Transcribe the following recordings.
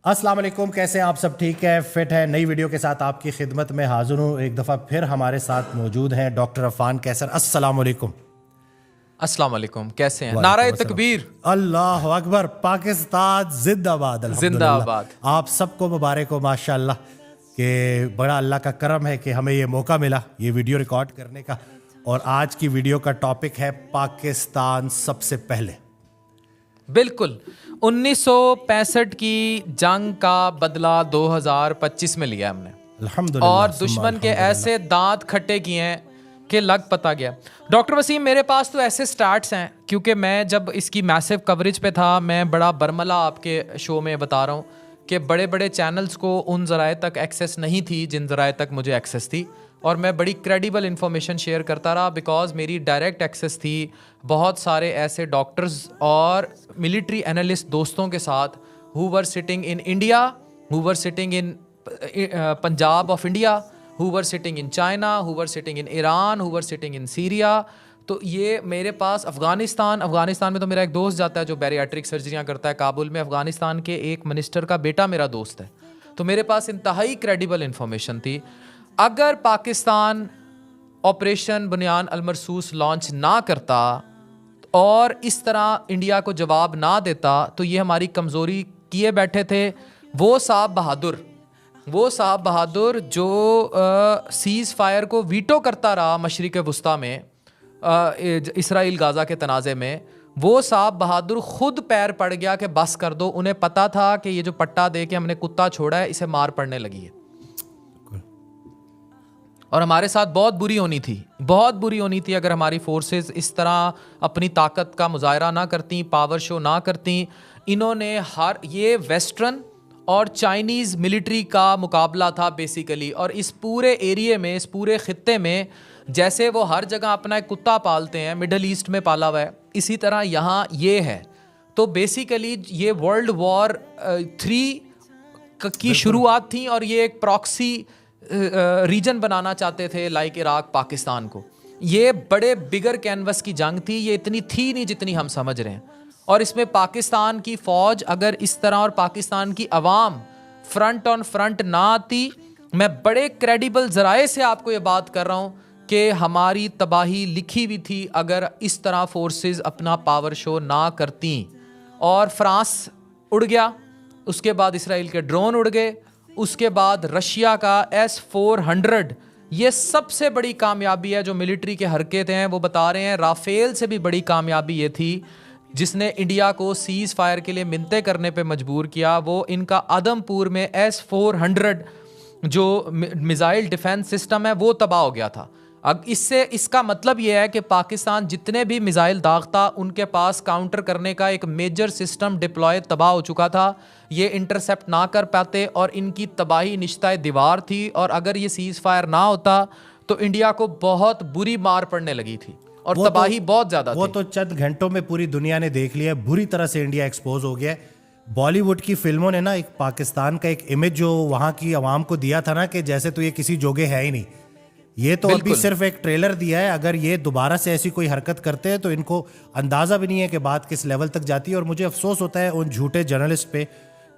अस्सलाम वालेकुम, कैसे हैं आप सब? ठीक है, फिट है। नई वीडियो के साथ आपकी खिदमत में हाजिर हूँ। एक दफ़ा फिर हमारे साथ मौजूद हैं डॉक्टर अफान कैसर। अस्सलाम वालेकुम। अस्सलाम वालेकुम, कैसे हैं? वालेकुम नाराए अस्सलाम। तकबीर, अल्लाह अकबर, पाकिस्तान जिंदाबाद। जिंदाबाद। अल्हम्दुलिल्लाह, आप सबको मुबारक हो माशाल्लाह कि बड़ा अल्लाह का करम है कि हमें ये मौका मिला ये वीडियो रिकॉर्ड करने का। और आज की वीडियो का टॉपिक है पाकिस्तान सबसे पहले। बिल्कुल 1965 की जंग का बदला 2025 में लिया हमने अल्हम्दुलिल्लाह और सुम्मा दुश्मन के अल्हम्दुलिल्लाह। ऐसे दांत खट्टे किए हैं कि लग पता गया। डॉक्टर वसीम, मेरे पास तो ऐसे स्टार्ट्स हैं क्योंकि मैं जब इसकी मैसिव कवरेज पे था, मैं बड़ा बरमला आपके शो में बता रहा हूँ कि बड़े बड़े चैनल्स को उन ज़राए तक एक्सेस नहीं थी जिन ज़राए तक मुझे एक्सेस थी, और मैं बड़ी क्रेडिबल इंफॉर्मेशन शेयर करता रहा बिकॉज मेरी डायरेक्ट एक्सेस थी बहुत सारे ऐसे डॉक्टर्स और मिलिट्री एनालिस्ट दोस्तों के साथ who were sitting in India, who were sitting in Punjab of India, who were sitting in China, who were sitting in Iran, who were sitting in Syria। तो ये मेरे पास अफ़गानिस्तान में तो मेरा एक दोस्त जाता है जो बैरियाट्रिक सर्जरियाँ करता है काबुल में। अफ़गानिस्तान के एक मिनिस्टर का बेटा मेरा दोस्त है, तो मेरे पास इंतहाई क्रेडिबल इंफॉर्मेशन थी। अगर पाकिस्तान ऑपरेशन बुनियान अलमरसूस लॉन्च ना करता और इस तरह इंडिया को जवाब ना देता तो ये हमारी कमज़ोरी किए बैठे थे वो साहब बहादुर जो सीज़ फायर को वीटो करता रहा मशरिक़ वस्ता में, इसराइल गाज़ा के तनाज़े में। वो साहब बहादुर खुद पैर पड़ गया कि बस कर दो। उन्हें पता था कि ये जो पट्टा दे के हमने कुत्ता छोड़ा है इसे मार पड़ने लगी है, और हमारे साथ बहुत बुरी होनी थी अगर हमारी फोर्सेस इस तरह अपनी ताकत का मुजाहरा ना करती, पावर शो ना करती। इन्होंने ये वेस्टर्न और चाइनीज़ मिलिट्री का मुकाबला था बेसिकली, और इस पूरे एरिए में, इस पूरे ख़ित्ते में जैसे वो हर जगह अपना एक कुत्ता पालते हैं, मिडल ईस्ट में पाला हुआ है, इसी तरह यहाँ ये है। तो बेसिकली ये वर्ल्ड वॉर 3 की शुरुआत थी और ये एक प्रॉक्सी रीजन बनाना चाहते थे लाइक इराक पाकिस्तान को। ये बड़े बिगर कैनवस की जंग थी, ये इतनी थी नहीं जितनी हम समझ रहे हैं। और इसमें पाकिस्तान की फ़ौज अगर इस तरह और पाकिस्तान की अवाम फ्रंट ऑन फ्रंट ना आती, मैं बड़े क्रेडिबल ज़राए से आपको ये बात कर रहा हूँ कि हमारी तबाही लिखी हुई थी अगर इस तरह फोर्सेस अपना पावर शो ना करती। और फ्रांस उड़ गया, उसके बाद इसराइल के ड्रोन उड़ गए, उसके बाद रशिया का S-400, ये सबसे बड़ी कामयाबी है जो मिलिट्री के हरकत हैं वो बता रहे हैं। राफेल से भी बड़ी कामयाबी ये थी जिसने इंडिया को सीज़ फायर के लिए मिन्नतें करने पे मजबूर किया। वो इनका आदमपुर में S-400 जो मिसाइल डिफेंस सिस्टम है वो तबाह हो गया था। अब इसका मतलब ये है कि पाकिस्तान जितने भी मिसाइल दागता उनके पास काउंटर करने का एक मेजर सिस्टम डिप्लॉय तबाह हो चुका था। ये इंटरसेप्ट ना कर पाते और इनकी तबाही निश्ताए दीवार थी। और अगर ये सीज़ फायर ना होता तो इंडिया को बहुत बुरी मार पड़ने लगी थी और तबाही बहुत ज़्यादा थी। वो तो चंद घंटों में पूरी दुनिया ने देख लिया, बुरी तरह से इंडिया एक्सपोज हो गया है। बॉलीवुड की फिल्मों ने ना एक पाकिस्तान का एक इमेज जो वहाँ की आवाम को दिया था ना कि जैसे तो ये किसी जोगे है ही नहीं। ये तो अभी सिर्फ एक ट्रेलर दिया है। अगर ये दोबारा से ऐसी कोई हरकत करते हैं तो इनको अंदाज़ा भी नहीं है कि बात किस लेवल तक जाती है। और मुझे अफसोस होता है उन झूठे जर्नलिस्ट पे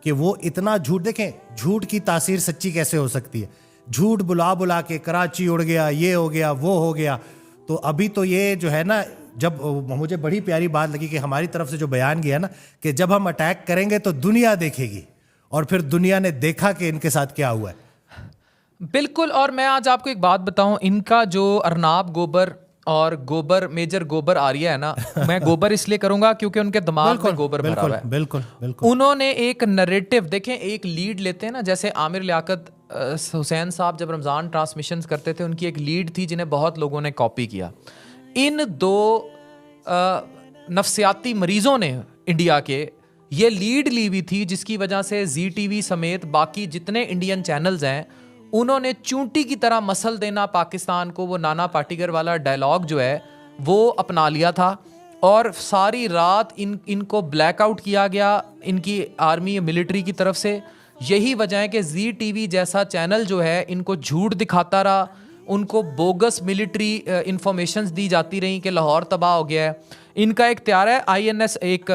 कि वो इतना झूठ, देखें झूठ की तासीर सच्ची कैसे हो सकती है। झूठ बुला बुला के कराची उड़ गया, ये हो गया, वो हो गया। तो अभी तो ये जो है ना, जब मुझे बड़ी प्यारी बात लगी कि हमारी तरफ से जो बयान गया ना कि जब हम अटैक करेंगे तो दुनिया देखेगी, और फिर दुनिया ने देखा कि इनके साथ क्या हुआ है। बिल्कुल। और मैं आज आपको एक बात बताऊं, इनका जो अर्नाब गोबर और गोबर मेजर गोबर आर्या है ना, मैं गोबर इसलिए करूंगा क्योंकि उनके दिमाग में गोबर भरा हुआ है। बिल्कुल बिल्कुल। उन्होंने एक नरेटिव, देखें एक लीड लेते हैं ना, जैसे आमिर लियाकत हुसैन साहब जब रमज़ान ट्रांसमिशंस करते थे उनकी एक लीड थी जिन्हें बहुत लोगों ने कॉपी किया। इन दो नफ्सियाती मरीजों ने इंडिया के ये लीड ली हुई थी जिसकी वजह से ZTV समेत बाकी जितने इंडियन चैनल्स हैं उन्होंने चूंटी की तरह मसल देना पाकिस्तान को। वो नाना पाटेकर वाला डायलॉग जो है वो अपना लिया था और सारी रात इनको ब्लैकआउट किया गया इनकी आर्मी मिलिट्री की तरफ से। यही वजह है कि ZTV जैसा चैनल जो है इनको झूठ दिखाता रहा, उनको बोगस मिलिट्री इंफॉर्मेशंस दी जाती रही कि लाहौर तबाह हो गया है। इनका एक तैयार है INS, एक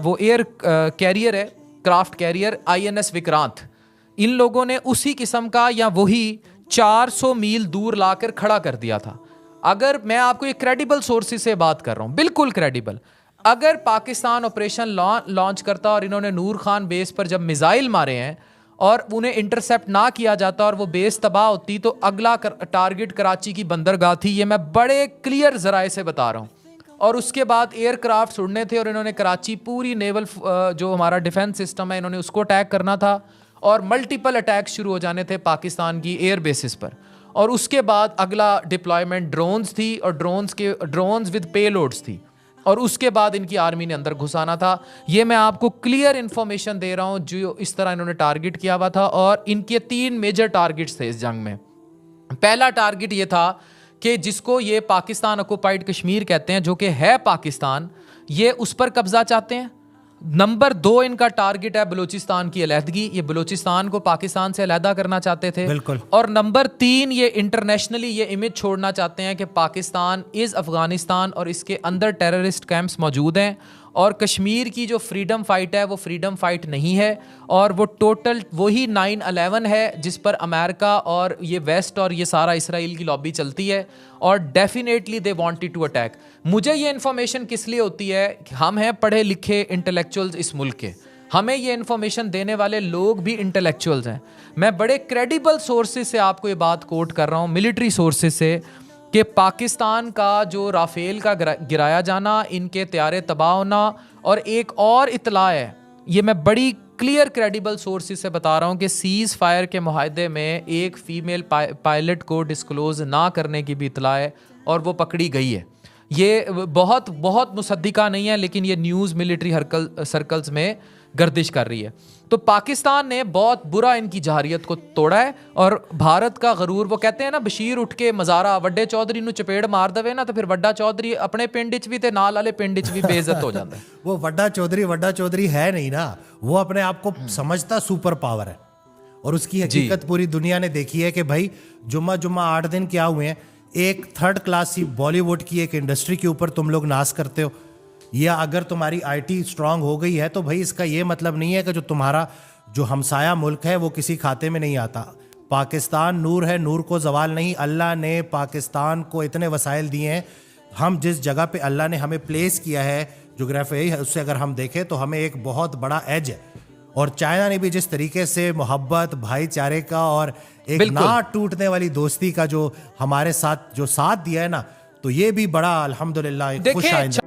वो एयर कैरियर है क्राफ्ट कैरियर INS विक्रांत, इन लोगों ने उसी किस्म का या वही 400 मील दूर लाकर खड़ा कर दिया था। अगर मैं आपको एक क्रेडिबल सोर्सेज से बात कर रहा हूं, बिल्कुल क्रेडिबल, अगर पाकिस्तान ऑपरेशन लॉन्च करता और इन्होंने नूर खान बेस पर जब मिसाइल मारे हैं और उन्हें इंटरसेप्ट ना किया जाता और वो बेस तबाह होती, तो अगला टारगेट कराची की बंदरगाह थी। ये मैं बड़े क्लियर जराए से बता रहा हूँ। और उसके बाद एयरक्राफ्ट उड़ने थे और इन्होंने कराची पूरी नेवल जो हमारा डिफेंस सिस्टम है, इन्होंने उसको अटैक करना था और मल्टीपल अटैक शुरू हो जाने थे पाकिस्तान की एयर बेसिस पर। और उसके बाद अगला डिप्लॉयमेंट ड्रोन्स थी और ड्रोन्स विद पेलोड्स थी और उसके बाद इनकी आर्मी ने अंदर घुसाना था। ये मैं आपको क्लियर इंफॉर्मेशन दे रहा हूं जो इस तरह इन्होंने टारगेट किया हुआ था। और इनके 3 मेजर टारगेट्स थे इस जंग में। पहला टारगेट ये था कि जिसको ये पाकिस्तान ऑक्युपाइड कश्मीर कहते हैं, जो कि है पाकिस्तान, ये उस पर कब्जा चाहते हैं। नंबर 2 इनका टारगेट है बलूचिस्तान की अलहदगी, ये बलूचिस्तान को पाकिस्तान से अलहदा करना चाहते थे। बिल्कुल। और नंबर 3 ये इंटरनेशनली ये इमेज छोड़ना चाहते हैं कि पाकिस्तान इज अफगानिस्तान और इसके अंदर टेररिस्ट कैंप्स मौजूद हैं और कश्मीर की जो फ्रीडम फाइट है वो फ्रीडम फाइट नहीं है और वो टोटल वही 9/11 है जिस पर अमेरिका और ये वेस्ट और ये सारा इसराइल की लॉबी चलती है और definitely they wanted to attack. मुझे ये इन्फॉर्मेशन किस लिए होती है कि हम हैं पढ़े लिखे इंटेलेक्चुअल्स इस मुल्क के, हमें ये इन्फॉर्मेशन देने वाले लोग भी इंटेलेक्चुअल्स हैं। मैं बड़े क्रेडिबल सोर्सेज से आपको ये बात कोट कर रहा हूँ, मिलिट्री सोर्सेज से, कि पाकिस्तान का जो राफेल का गिराया जाना, इनके तैयारे तबाह होना, और एक और इतला है, ये मैं बड़ी क्लियर क्रेडिबल सोर्सेज से बता रहा हूँ कि सीज़ फायर के मुआहदे में एक फीमेल पायलट को डिस्क्लोज ना करने की भी इतला है और वो पकड़ी गई है। ये बहुत बहुत मुसद्दिका नहीं है लेकिन ये न्यूज़ मिलिट्री सर्कल्स में गर्दिश कर रही है। तो पाकिस्तान ने बहुत बुरा इनकी जहारियत को तोड़ा है और भारत का गरूर, वो कहते हैं ना बशीर उठ के मज़ारा वड्डे चौधरी नू चपेड़ मार दवे ना तो फिर वड्डा चौधरी अपने पिंड च भी ते नाल वाले पिंड च भी बेइज्जत हो जाता है। वो वड्डा चौधरी है नहीं ना, वो अपने आप को समझता सुपर पावर है और उसकी हकीकत पूरी दुनिया ने देखी है कि भाई जुम्मा 8 दिन क्या हुए हैं, एक थर्ड क्लास बॉलीवुड की एक इंडस्ट्री के ऊपर तुम लोग नाज करते हो, या अगर तुम्हारी आईटी स्ट्रांग हो गई है तो भाई इसका ये मतलब नहीं है कि जो तुम्हारा जो हमसाया मुल्क है वो किसी खाते में नहीं आता। पाकिस्तान नूर है, नूर को जवाल नहीं। अल्लाह ने पाकिस्तान को इतने वसाइल दिए हैं, हम जिस जगह पे अल्लाह ने हमें प्लेस किया है जोग्राफी है उससे अगर हम देखें तो हमें एक बहुत बड़ा एज है। और चाइना ने भी जिस तरीके से मोहब्बत, भाईचारे का और एक ना टूटने वाली दोस्ती का जो हमारे साथ जो साथ दिया है ना, तो ये भी बड़ा अल्हम्दुलिल्लाह एक खुश आइंदा।